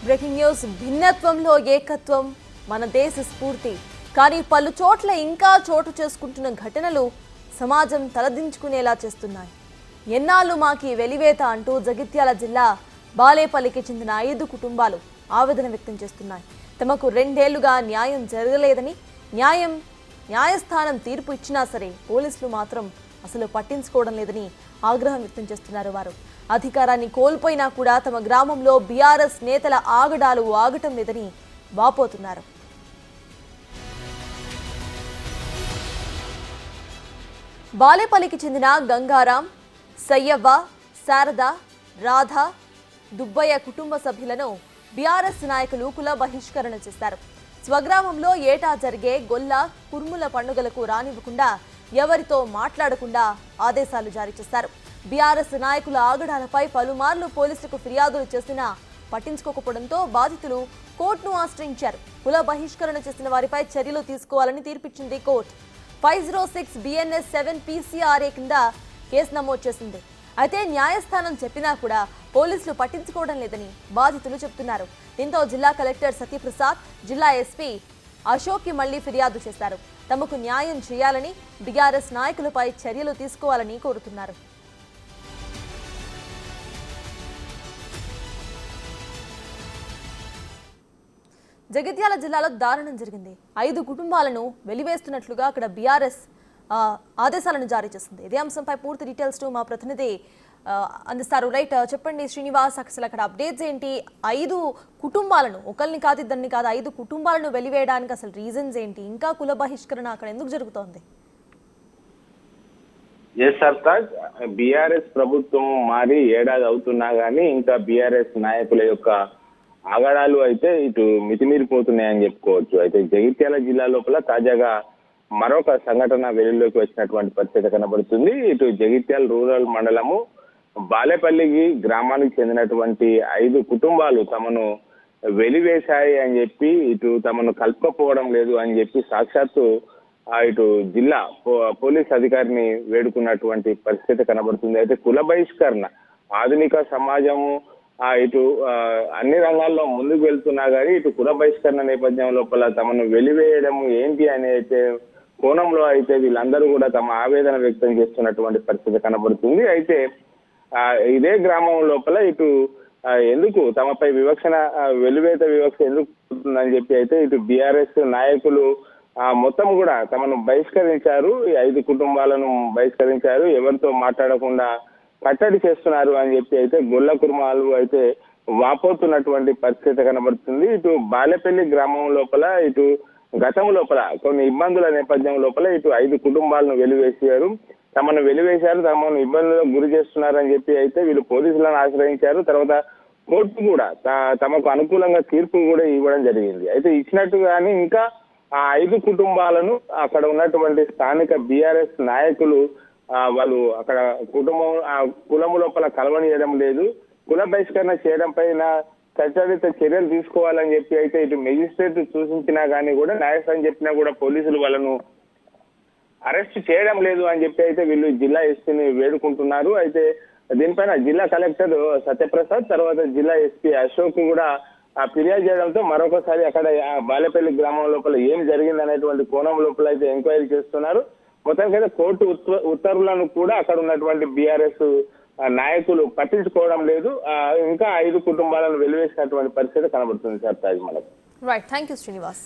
Breaking news భిన్నత్వంలో ఏకత్వం మన దేశ స్ఫూర్తి. కానీ పలు చోట్ల ఇంకా చోటు చేసుకుంటున్న ఘటనలు సమాజం తలదించుకునేలా చేస్తున్నాయి. ఎన్నాళ్ళు మాకి వెలివేత అంటూ జగిత్యాల జిల్లా బాలేపల్లికి చెందిన 5 కుటుంబాలు ఆవేదన వ్యక్తం చేస్తున్నాయి. తమకు 2 ఏళ్లుగా న్యాయం జరగలేదని, న్యాయస్థానం తీర్పు ఇచ్చినా సరే పోలీసులు మాత్రం అసలు పట్టించుకోవడం లేదని ఆగ్రహం వ్యక్తం చేస్తున్నారు. వారు అధికారాన్ని కోల్పోయినా కూడా తమ గ్రామంలో బీఆర్ఎస్ నేతల ఆగడాలు ఆగటం లేదని వాపోతున్నారు. బాలేపల్లికి చెందిన గంగారాం, సయ్యవ్వ, శారద, రాధ, దుబ్బయ్య కుటుంబ సభ్యులను బీఆర్ఎస్ నాయకులు కుల బహిష్కరణ చేశారు. స్వగ్రామంలో ఏటా జరిగే గొల్ల కుర్ముల పండుగలకు రానివ్వకుండా, ఎవరితో మాట్లాడకుండా ఆదేశాలు జారీ చేశారు. బీఆర్ఎస్ నాయకుల ఆగడాలపై పలుమార్లు పోలీసులకు ఫిర్యాదులు చేసినా పట్టించుకోకపోవడంతో బాధితులు కోర్టును ఆశ్రయించారు. కుల బహిష్కరణ చేసిన వారిపై చర్యలు తీసుకోవాలని తీర్పిచ్చింది కోర్టు. 506 BNS 7 PCRA కింద కేసు నమోదు చేసింది. అయితే న్యాయస్థానం చెప్పినా కూడా పోలీసులు పట్టించుకోవడం లేదని బాధితులు చెబుతున్నారు. దీంతో జిల్లా కలెక్టర్ సత్యప్రసాద్, జిల్లా ఎస్పీ అశోక్కి మళ్లీ ఫిర్యాదు చేశారు. తమకు న్యాయం చేయాలని, బీఆర్ఎస్ నాయకులపై చర్యలు తీసుకోవాలని కోరుతున్నారు. జగిత్యాల జిల్లాలో దారుణం జరిగింది. 5 కుటుంబాలను వెలివేస్తున్నట్లుగా అక్కడ బీఆర్ఎస్ ఆదేశాలను జారీ చేసింది. ఇదే అంశంపై పూర్తి డీటెయిల్స్ మా ప్రతినిధి అందిస్తారు. రైట్, చెప్పండి శ్రీనివాస్, అసలు అక్కడ అప్డేట్స్ ఏంటి? 5 కుటుంబాలను, ఒకరిని కాదు ఇద్దరిని కాదు, 5 కుటుంబాలను వెలివేయడానికి అసలు రీజన్స్ ఏంటి? ఇంకా కుల బహిష్కరణ అక్కడ ఎందుకు జరుగుతోంది? బీఆర్ఎస్ ప్రభుత్వం మారి ఏడాది అవుతున్నా గానీ ఇంకా బీఆర్ఎస్ నాయకుల యొక్క ఆగడాలు అయితే ఇటు మితిమీరిపోతున్నాయని చెప్పుకోవచ్చు. అయితే జగిత్యాల జిల్లా లోపల తాజాగా మరొక సంఘటన వెలుగులోకి వచ్చినటువంటి పరిస్థితి కనబడుతుంది. ఇటు జగిత్యాల రూరల్ మండలము బాలేపల్లికి గ్రామానికి చెందినటువంటి 5 కుటుంబాలు తమను వెలివేశాయి అని చెప్పి, ఇటు తమను కలుపుకపోవడం లేదు అని చెప్పి సాక్షాత్తు ఇటు జిల్లా పోలీస్ అధికారిని వేడుకున్నటువంటి పరిస్థితి కనబడుతుంది. అయితే కుల బహిష్కరణ ఆధునిక సమాజము ఇటు అన్ని రంగాల్లో ముందుకు వెళ్తున్నా కానీ ఇటు కుల బహిష్కరణ నేపథ్యం లోపల తమను వెలివేయడం ఏంటి అనే అయితే కోణంలో అయితే వీళ్ళందరూ కూడా తమ ఆవేదన వ్యక్తం చేస్తున్నటువంటి పరిస్థితి కనబడుతుంది. అయితే ఇదే గ్రామం లోపల ఇటు ఎందుకు తమపై వెలివేత వివక్ష ఎందుకు ఉంటుందని చెప్పి అయితే ఇటు బీఆర్ఎస్ నాయకులు మొత్తం కూడా తమను బహిష్కరించారు. ఈ 5 కుటుంబాలను బహిష్కరించారు. ఎవరితో మాట్లాడకుండా కట్టడి చేస్తున్నారు అని చెప్పి అయితే గొల్ల కుర్మాలు అయితే వాపోతున్నటువంటి పరిస్థితి కనబడుతుంది. ఇటు బాలేపల్లి గ్రామం లోపల ఇటు గతం లోపల కొన్ని ఇబ్బందుల నేపథ్యం లోపల ఇటు 5 కుటుంబాలను వెలివేశారు. తమను ఇబ్బందులకు గురి చేస్తున్నారని చెప్పి అయితే వీళ్ళు పోలీసులను ఆశ్రయించారు. తర్వాత కోర్టు కూడా తమకు అనుకూలంగా తీర్పు కూడా ఇవ్వడం జరిగింది. అయితే ఇచ్చినట్టుగానే ఇంకా ఆ 5 కుటుంబాలను అక్కడ ఉన్నటువంటి స్థానిక బీఆర్ఎస్ నాయకులు వాళ్ళు అక్కడ కులము లోపల కలవనియడం లేదు. కుల బహిష్కరణ చేయడం పైన చట్టరీత చర్యలు తీసుకోవాలని చెప్పి అయితే ఇటు మెజిస్ట్రేట్ సూచించినా గానీ కూడా, న్యాయస్థానం చెప్పినా కూడా పోలీసులు వాళ్ళను అరెస్ట్ చేయడం లేదు అని చెప్పి అయితే వీళ్ళు జిల్లా ఎస్పీని వేడుకుంటున్నారు. అయితే దీనిపైన జిల్లా కలెక్టర్ సత్యప్రసాద్, తర్వాత జిల్లా ఎస్పీ అశోక్ కూడా ఫిర్యాదు చేయడంతో మరొకసారి అక్కడ బాలేపల్లి గ్రామం లోపల ఏం జరిగింది అనేటువంటి కోణం లోపల అయితే ఎంక్వైరీ చేస్తున్నారు. మొత్తానికైతే కోర్టు ఉత్తర్వులను కూడా అక్కడ ఉన్నటువంటి బీఆర్ఎస్ నాయకులు పట్టించుకోవడం లేదు. ఇంకా 5 కుటుంబాలను వెలివేసినటువంటి పరిస్థితి కనబడుతుంది సార్ తాజ్ మనకు. Right, thank you Srinivas.